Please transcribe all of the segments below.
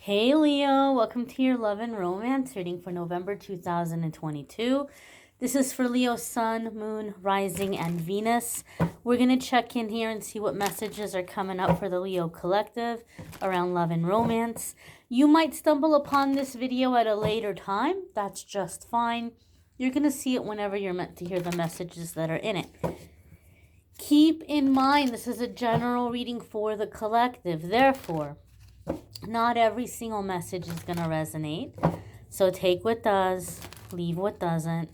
Hey Leo, welcome to your love and romance reading for November 2022. This is for Leo Sun, Moon, Rising, and Venus. We're going to check in here and see what messages are coming up for the Leo collective around love and romance. You might stumble upon this video at a later time. That's just fine. You're going to see it whenever you're meant to hear the messages that are in it. Keep in mind, this is a general reading for the collective. Therefore, not every single message is going to resonate. So take what does, leave what doesn't.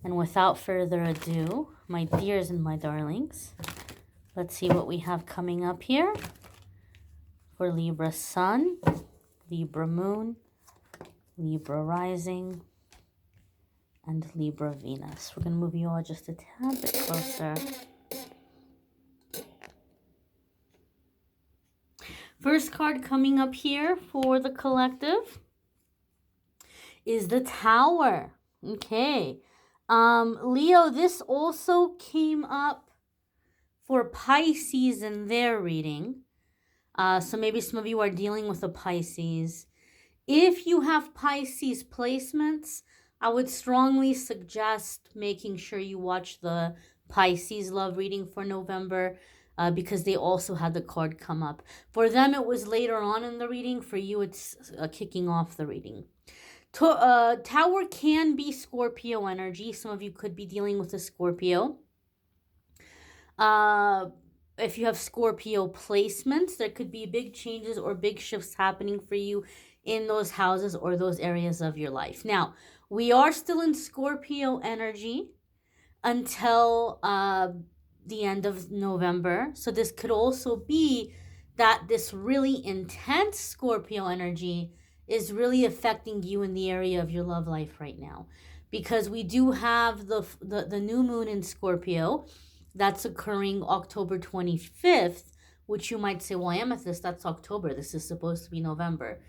And without further ado, my dears and my darlings, let's see what we have coming up here for Libra Sun, Libra Moon, Libra Rising, and Libra Venus. We're going to move you all just a tad bit closer. First card coming up here for the collective is the Tower. Okay. Leo, this also came up for Pisces in their reading. So maybe some of you are dealing with a Pisces. If you have Pisces placements, I would strongly suggest making sure you watch the Pisces love reading for November. Because they also had the card come up. For them, it was later on in the reading. For you, it's kicking off the reading. Tower can be Scorpio energy. Some of you could be dealing with a Scorpio. If you have Scorpio placements, there could be big changes or big shifts happening for you in those houses or those areas of your life. Now, we are still in Scorpio energy until the end of November. So this could also be that this really intense Scorpio energy is really affecting you in the area of your love life right now. Because we do have the new moon in Scorpio that's occurring October 25th, which you might say, well, Amethyst, that's October. This is supposed to be November.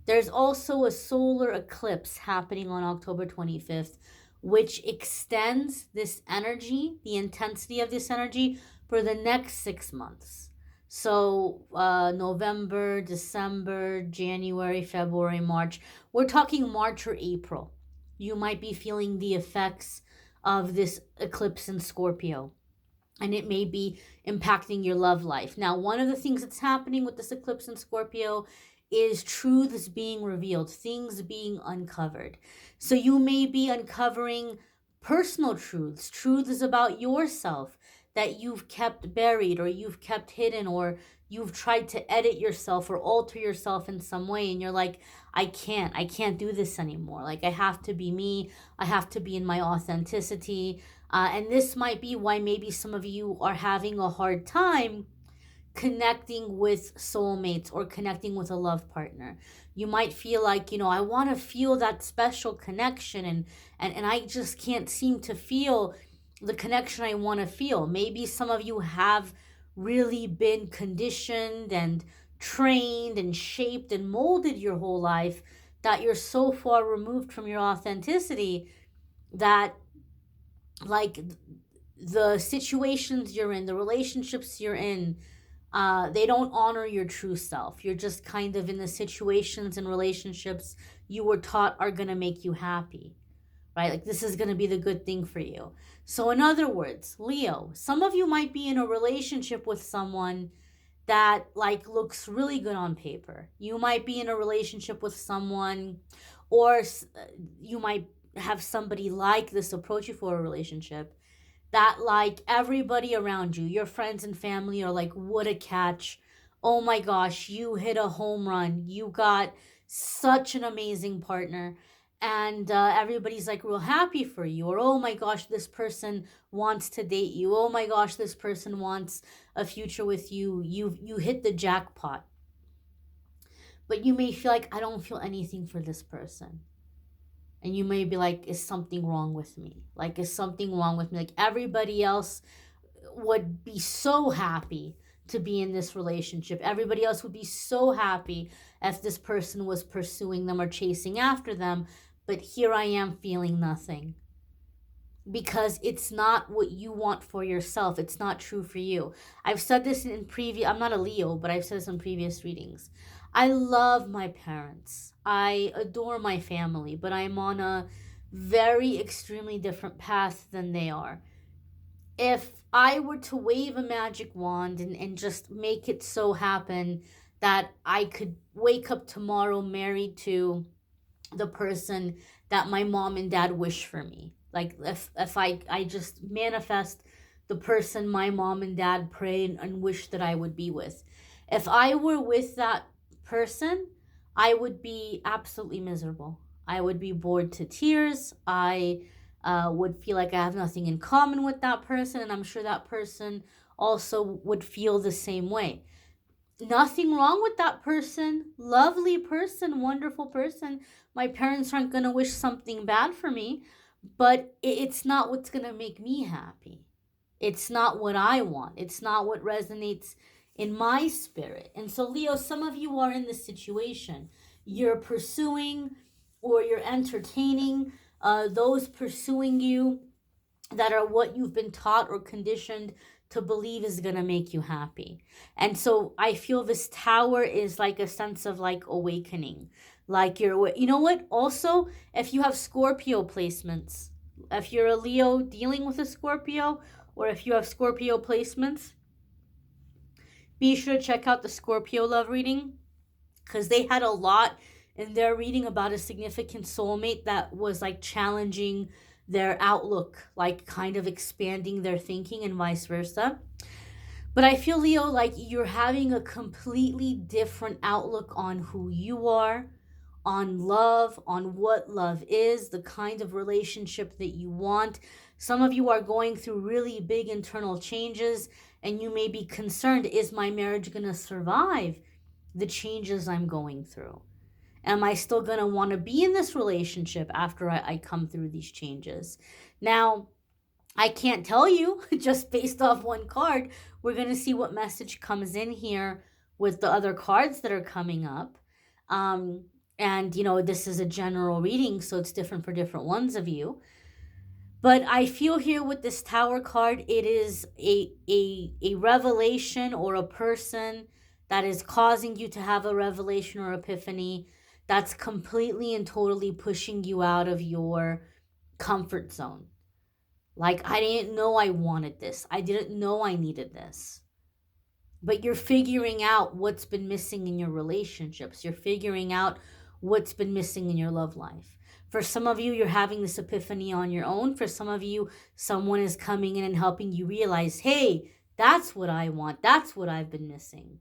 There's also a solar eclipse happening on October 25th, which extends this energy, the intensity of this energy, for the next 6 months. So November, December, January, February, March. We're talking March or April. You might be feeling the effects of this eclipse in Scorpio. And it may be impacting your love life. Now, one of the things that's happening with this eclipse in Scorpio is truths being revealed, things being uncovered. So you may be uncovering personal truths about yourself that you've kept buried or you've kept hidden, or you've tried to edit yourself or alter yourself in some way. And you're like, I can't do this anymore. Like, I have to be me. I have to be in my authenticity. And this might be why maybe some of you are having a hard time connecting with soulmates or connecting with a love partner. You might feel like, I want to feel that special connection and I just can't seem to feel the connection I want to feel. Maybe some of you have really been conditioned and trained and shaped and molded your whole life that you're so far removed from your authenticity that, like, the situations you're in, the relationships you're in, they don't honor your true self. You're just kind of in the situations and relationships you were taught are going to make you happy, right? Like, this is going to be the good thing for you. So in other words, Leo, some of you might be in a relationship with someone that, like, looks really good on paper. You might be in a relationship with someone, or you might have somebody like this approach you for a relationship that, like, everybody around you, your friends and family, are like, what a catch. Oh my gosh, you hit a home run. You got such an amazing partner. And everybody's like real happy for you. Or, oh my gosh, this person wants to date you. Oh my gosh, this person wants a future with you. You hit the jackpot. But you may feel like, I don't feel anything for this person. And you may be like, is something wrong with me? Like, is something wrong with me? Like, everybody else would be so happy to be in this relationship. Everybody else would be so happy if this person was pursuing them or chasing after them. But here I am feeling nothing. Because it's not what you want for yourself. It's not true for you. I've said this in previous, I'm not a Leo, but I've said this in previous readings. I love my parents. I adore my family, but I'm on a very extremely different path than they are. If I were to wave a magic wand and just make it so happen that I could wake up tomorrow married to the person that my mom and dad wish for me. Like if I just manifest the person my mom and dad pray and wish that I would be with. If I were with that person, I would be absolutely miserable. I would be bored to tears. I would feel like I have nothing in common with that person, and I'm sure that person also would feel the same way. Nothing wrong with that person. Lovely person, wonderful person. My parents aren't going to wish something bad for me, but it's not what's going to make me happy. It's not what I want. It's not what resonates in my spirit. And so, Leo, some of you are in this situation. You're pursuing or you're entertaining those pursuing you that are what you've been taught or conditioned to believe is going to make you happy. And so I feel this tower is like a sense of like awakening. Like you know what? Also, if you have Scorpio placements, if you're a Leo dealing with a Scorpio, or if you have Scorpio placements, be sure to check out the Scorpio love reading because they had a lot in their reading about a significant soulmate that was like challenging their outlook, like kind of expanding their thinking and vice versa. But I feel, Leo, like you're having a completely different outlook on who you are, on love, on what love is, the kind of relationship that you want. Some of you are going through really big internal changes, and you may be concerned, is my marriage going to survive the changes I'm going through? Am I still going to want to be in this relationship after I come through these changes? Now, I can't tell you just based off one card. We're going to see what message comes in here with the other cards that are coming up. And, this is a general reading, so it's different for different ones of you. But I feel here with this Tower card, it is a revelation or a person that is causing you to have a revelation or epiphany that's completely and totally pushing you out of your comfort zone. Like, I didn't know I wanted this. I didn't know I needed this. But you're figuring out what's been missing in your relationships. You're figuring out what's been missing in your love life. For some of you, you're having this epiphany on your own. For some of you, someone is coming in and helping you realize, hey, that's what I want. That's what I've been missing.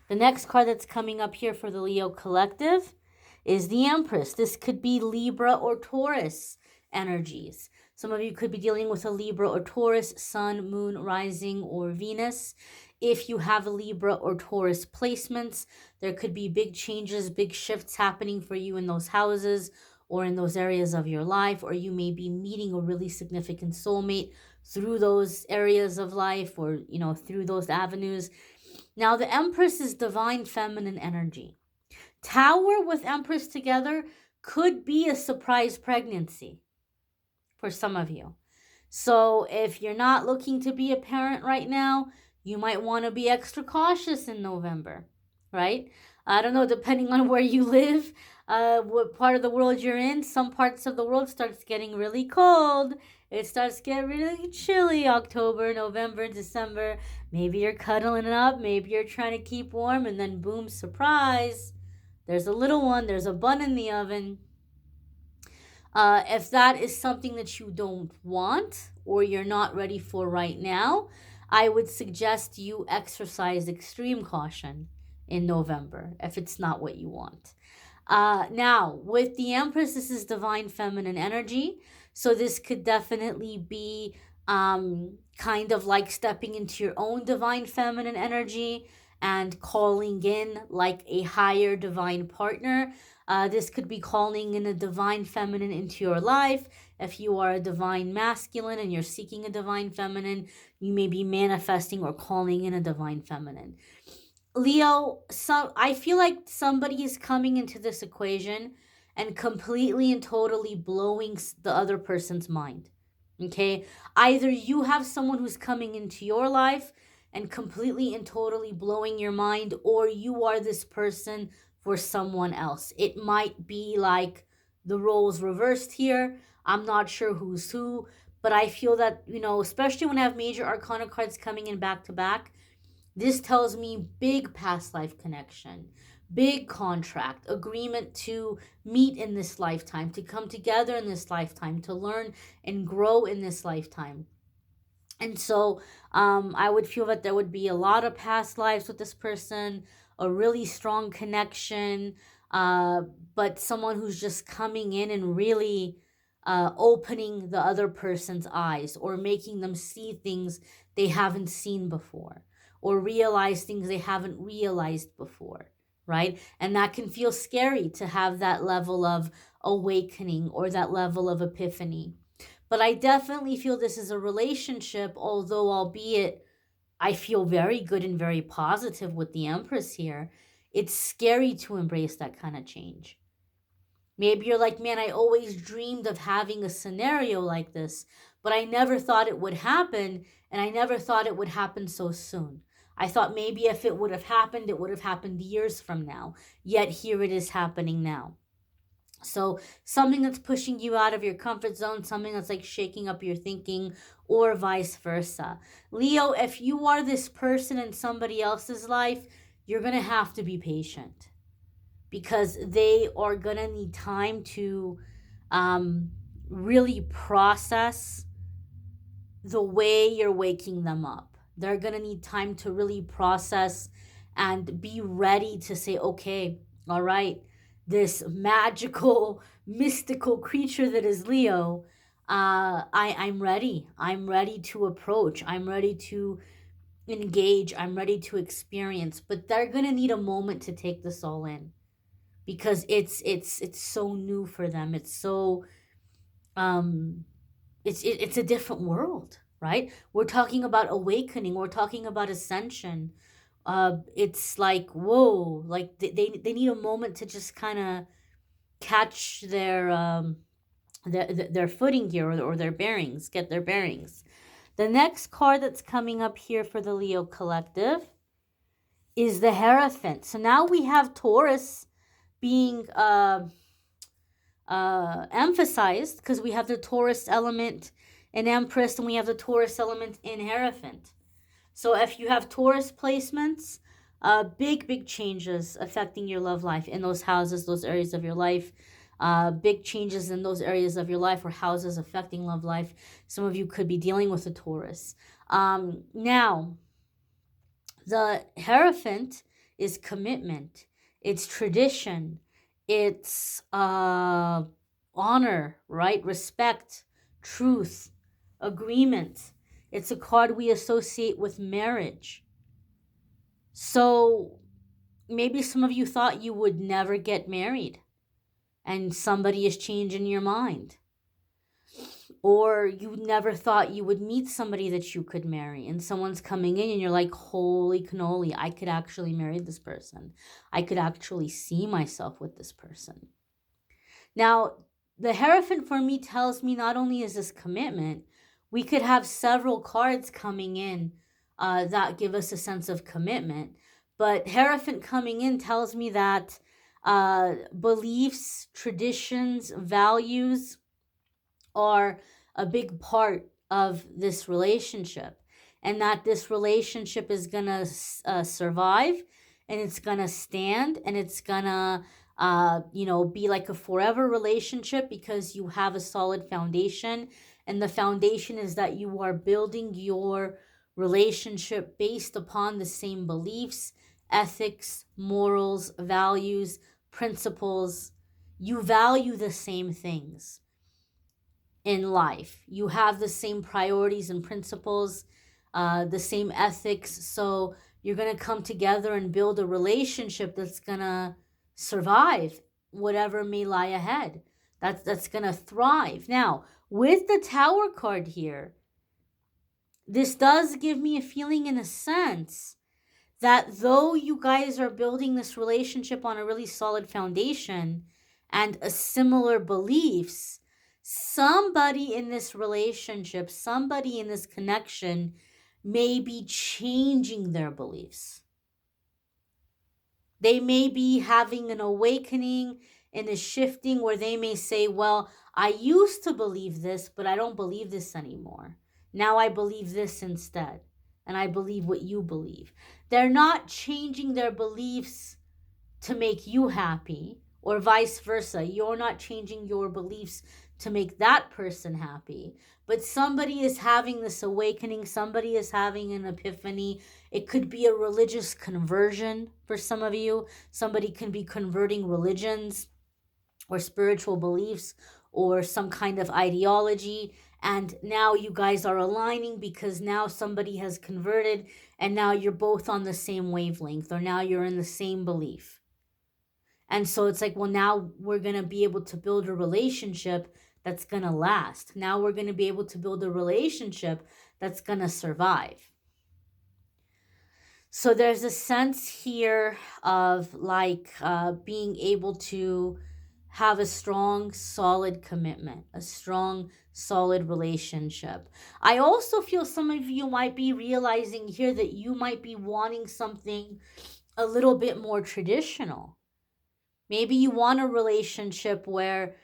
The next card that's coming up here for the Leo Collective is the Empress. This could be Libra or Taurus energies. Some of you could be dealing with a Libra or Taurus, Sun, Moon, Rising, or Venus. If you have Libra or Taurus placements, there could be big changes, big shifts happening for you in those houses or in those areas of your life, or you may be meeting a really significant soulmate through those areas of life or, through those avenues. Now, the Empress is divine feminine energy. Tower with Empress together could be a surprise pregnancy for some of you. So if you're not looking to be a parent right now, you might want to be extra cautious in November, right? I don't know, depending on where you live, what part of the world you're in. Some parts of the world starts getting really cold. It starts getting really chilly October, November, December. Maybe you're cuddling it up. Maybe you're trying to keep warm. And then boom, surprise. There's a little one. There's a bun in the oven. If that is something that you don't want or you're not ready for right now, I would suggest you exercise extreme caution in November if it's not what you want. Now, with the Empress, this is divine feminine energy. So this could definitely be kind of like stepping into your own divine feminine energy and calling in like a higher divine partner. This could be calling in a divine feminine into your life. If you are a divine masculine and you're seeking a divine feminine, you may be manifesting or calling in a divine feminine. Leo, I feel like somebody is coming into this equation and completely and totally blowing the other person's mind. Okay? Either you have someone who's coming into your life and completely and totally blowing your mind, or you are this person for someone else. It might be like the roles reversed here. I'm not sure who's who, but I feel that, especially when I have major arcana cards coming in back to back, this tells me big past life connection, big contract, agreement to meet in this lifetime, to come together in this lifetime, to learn and grow in this lifetime. And so I would feel that there would be a lot of past lives with this person, a really strong connection, uh, but someone who's just coming in and really opening the other person's eyes, or making them see things they haven't seen before, or realize things they haven't realized before, right? And that can feel scary to have that level of awakening or that level of epiphany. But I definitely feel this is a relationship, although, albeit I feel very good and very positive with the Empress here, it's scary to embrace that kind of change. Maybe you're like, man, I always dreamed of having a scenario like this, but I never thought it would happen, and I never thought it would happen so soon. I thought maybe if it would have happened, it would have happened years from now. Yet here it is happening now. So, something that's pushing you out of your comfort zone, something that's like shaking up your thinking, or vice versa. Leo, if you are this person in somebody else's life, you're going to have to be patient, because they are going to need time to um, really process the way you're waking them up. They're going to need time to really process and be ready to say, okay, all right, this magical, mystical creature that is Leo, I'm ready. I'm ready to approach. I'm ready to engage. I'm ready to experience. But they're going to need a moment to take this all in, because it's so new for them. It's so um it's a different world, right? We're talking about awakening, we're talking about ascension. It's like, whoa, like they need a moment to just kind of catch their footing here, or their bearings, get their bearings. The next card that's coming up here for the Leo collective is the Hierophant. So now we have Taurus being emphasized, because we have the Taurus element in Empress, and we have the Taurus element in Hierophant. So if you have Taurus placements, big changes affecting your love life in those houses, those areas of your life. Big changes in those areas of your life or houses affecting love life. Some of you could be dealing with a Taurus. Now, the Hierophant is commitment, it's tradition, it's honor, right? Respect, truth, agreement. It's a card we associate with marriage. So maybe some of you thought you would never get married, and somebody is changing your mind. Or you never thought you would meet somebody that you could marry, and someone's coming in and you're like, holy cannoli, I could actually marry this person. I could actually see myself with this person. Now, the Hierophant for me tells me not only is this commitment, we could have several cards coming in that give us a sense of commitment. But Hierophant coming in tells me that beliefs, traditions, values are a big part of this relationship, and that this relationship is gonna survive, and it's gonna stand, and it's gonna be like a forever relationship, because you have a solid foundation, and the foundation is that you are building your relationship based upon the same beliefs, ethics, morals, values, principles. You value the same things in life. You have the same priorities and principles, the same ethics. So you're going to come together and build a relationship that's going to survive whatever may lie ahead. That's going to thrive. Now, with the Tower card here, this does give me a feeling, in a sense, that though you guys are building this relationship on a really solid foundation and a similar beliefs, somebody in this relationship, somebody in this connection may be changing their beliefs. They may be having an awakening and a shifting where they may say, well, I used to believe this, but I don't believe this anymore. Now I believe this instead. And I believe what you believe. They're not changing their beliefs to make you happy, or vice versa. You're not changing your beliefs to make that person happy. But somebody is having this awakening, somebody is having an epiphany. It could be a religious conversion for some of you. Somebody can be converting religions or spiritual beliefs or some kind of ideology. And now you guys are aligning because now somebody has converted and now you're both on the same wavelength, or now you're in the same belief. And so it's like, well, now we're going to be able to build a relationship that's going to last. Now we're going to be able to build a relationship that's going to survive. So there's a sense here of like being able to have a strong, solid commitment, a strong, solid relationship. I also feel some of you might be realizing here that you might be wanting something a little bit more traditional. Maybe you want a relationship where,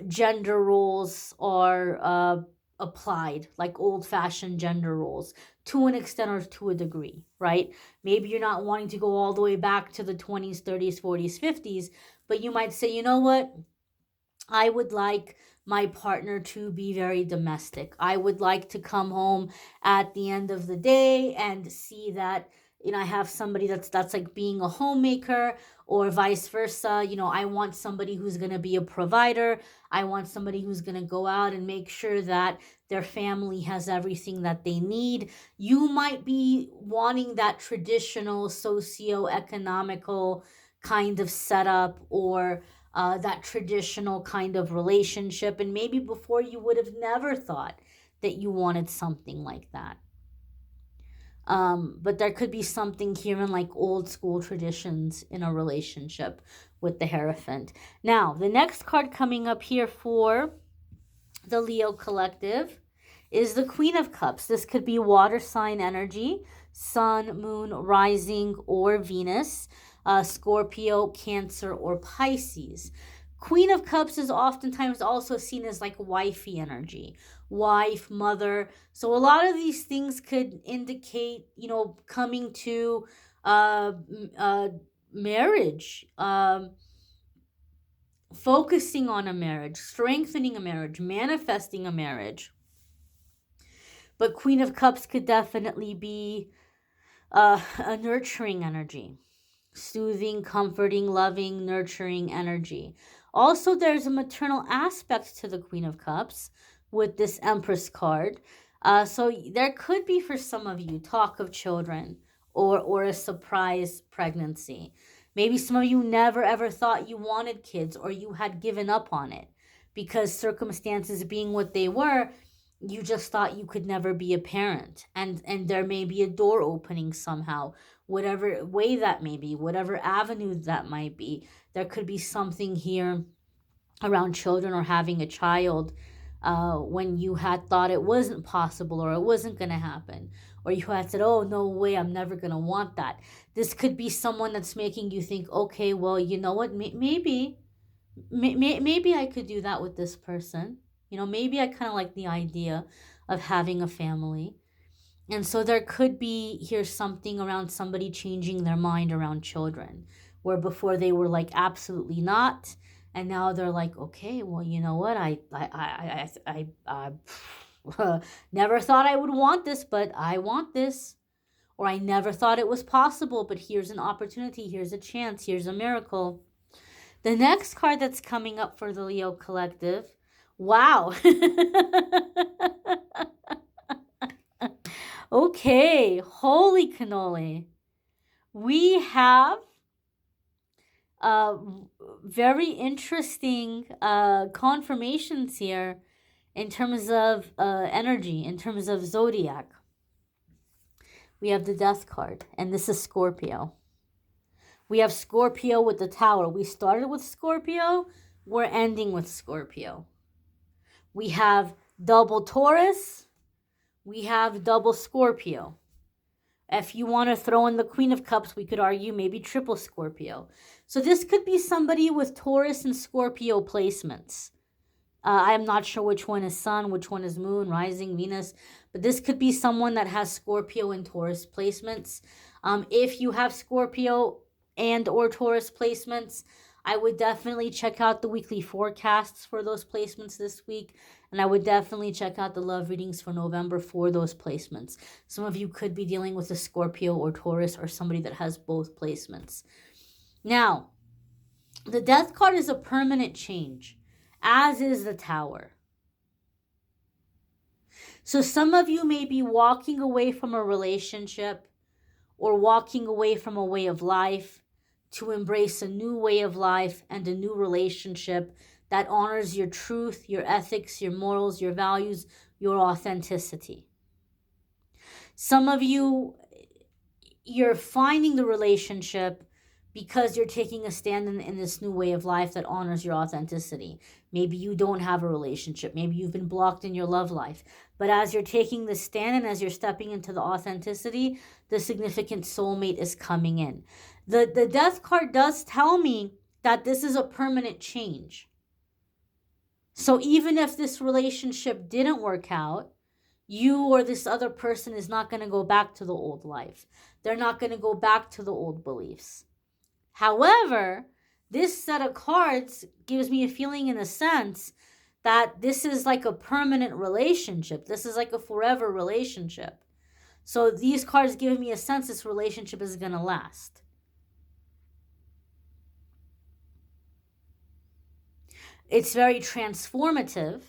gender roles are applied, like old fashioned gender roles, to an extent or to a degree, right? Maybe you're not wanting to go all the way back to the 20s, 30s, 40s, 50s, but you might say, you know what? I would like my partner to be very domestic. I would like to come home at the end of the day and see that, I have somebody that's like being a homemaker, or vice versa. I want somebody who's going to be a provider. I want somebody who's going to go out and make sure that their family has everything that they need. You might be wanting that traditional socio-economical kind of setup, or that traditional kind of relationship. And maybe before you would have never thought that you wanted something like that. But there could be something here in like old school traditions in a relationship with the Hierophant. Now, the next card coming up here for the Leo collective is the Queen of Cups. This could be water sign energy, Sun, Moon, Rising, or Venus, Scorpio, Cancer, or Pisces. Queen of Cups is oftentimes also seen as like wifey energy, wife, mother. So a lot of these things could indicate, coming to marriage, focusing on a marriage, strengthening a marriage, manifesting a marriage. But Queen of Cups could definitely be a nurturing energy, soothing, comforting, loving, nurturing energy. Also, there's a maternal aspect to the Queen of Cups with this Empress card. So there could be, for some of you, talk of children, or a surprise pregnancy. Maybe some of you never ever thought you wanted kids, or you had given up on it because circumstances being what they were, you just thought you could never be a parent. And there may be a door opening somehow, whatever way that may be, whatever avenue that might be. There could be something here around children or having a child when you had thought it wasn't possible, or it wasn't going to happen, or you had said, oh, no way, I'm never going to want that. This could be someone that's making you think, okay, well, you know what, maybe I could do that with this person. Maybe I kind of like the idea of having a family. And so there could be here something around somebody changing their mind around children, where before they were like, absolutely not. And now they're like, okay, well, you know what? I never thought I would want this, but I want this. Or I never thought it was possible, but here's an opportunity. Here's a chance. Here's a miracle. The next card that's coming up for the Leo collective. Wow. Okay, holy cannoli. We have very interesting confirmations here in terms of energy, in terms of zodiac. We have the Death card, and this is Scorpio. We have Scorpio with the Tower. We started with Scorpio. We're ending with Scorpio. We have double Taurus. We have double Scorpio. If you want to throw in the Queen of Cups, we could argue maybe triple Scorpio. So this could be somebody with Taurus and Scorpio placements. I'm not sure which one is Sun, which one is Moon, Rising, Venus, but this could be someone that has Scorpio and Taurus placements. If you have Scorpio and or Taurus placements, I would definitely check out the weekly forecasts for those placements this week. And I would definitely check out the love readings for November for those placements. Some of you could be dealing with a Scorpio or Taurus or somebody that has both placements. Now, the Death card is a permanent change, as is the Tower. So some of you may be walking away from a relationship or walking away from a way of life to embrace a new way of life and a new relationship that honors your truth, your ethics, your morals, your values, your authenticity. Some of you, you're finding the relationship because you're taking a stand in this new way of life that honors your authenticity. Maybe you don't have a relationship. Maybe you've been blocked in your love life. But as you're taking the stand and as you're stepping into the authenticity, the significant soulmate is coming in. The Death card does tell me that this is a permanent change. So even if this relationship didn't work out, you or this other person is not going to go back to the old life. They're not going to go back to the old beliefs. However, this set of cards gives me a feeling in a sense that this is like a permanent relationship. This is like a forever relationship. So these cards give me a sense this relationship is going to last. It's very transformative.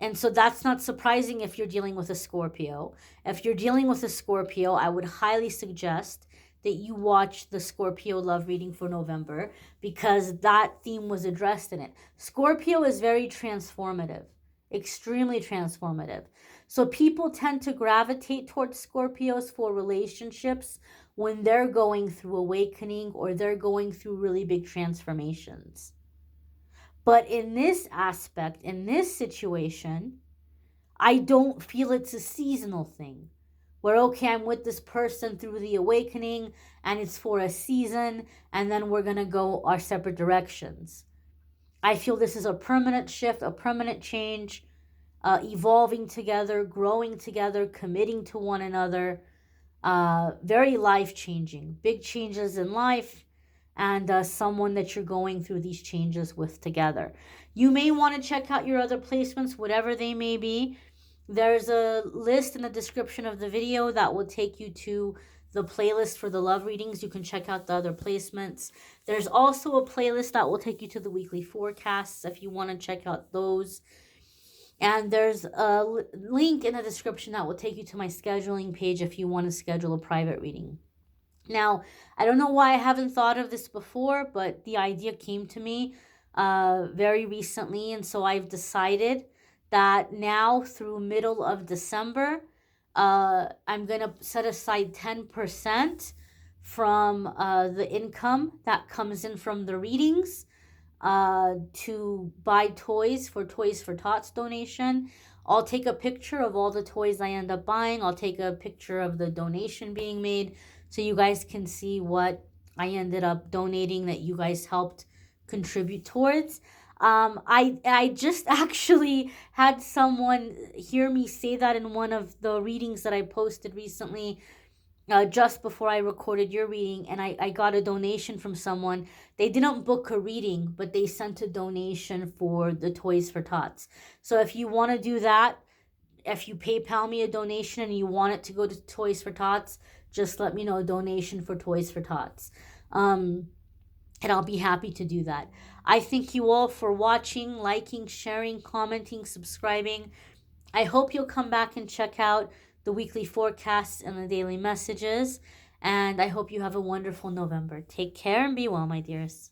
And so that's not surprising if you're dealing with a Scorpio. If you're dealing with a Scorpio, I would highly suggest that you watch the Scorpio love reading for November because that theme was addressed in it. Scorpio is very transformative, extremely transformative. So people tend to gravitate towards Scorpios for relationships when they're going through awakening or they're going through really big transformations. But in this aspect, in this situation, I don't feel it's a seasonal thing. Where, okay, I'm with this person through the awakening and it's for a season and then we're going to go our separate directions. I feel this is a permanent shift, a permanent change, evolving together, growing together, committing to one another, very life-changing, big changes in life, and someone that you're going through these changes with together. You may want to check out your other placements, whatever they may be. There's a list in the description of the video that will take you to the playlist for the love readings. You can check out the other placements. There's also a playlist that will take you to the weekly forecasts if you want to check out those. And there's a link in the description that will take you to my scheduling page if you want to schedule a private reading. Now, I don't know why I haven't thought of this before, but the idea came to me very recently. And so I've decided that now through middle of December, I'm going to set aside 10% from the income that comes in from the readings to buy toys for Tots donation. I'll take a picture of all the toys I end up buying. I'll take a picture of the donation being made so you guys can see what I ended up donating that you guys helped contribute towards. I just actually had someone hear me say that in one of the readings that I posted recently, just before I recorded your reading, and I got a donation from someone. They didn't book a reading, but they sent a donation for the Toys for Tots. So if you want to do that, if you PayPal me a donation and you want it to go to Toys for Tots, just let me know, a donation for Toys for Tots. And I'll be happy to do that. I thank you all for watching, liking, sharing, commenting, subscribing. I hope you'll come back and check out the weekly forecasts and the daily messages. And I hope you have a wonderful November. Take care and be well, my dears.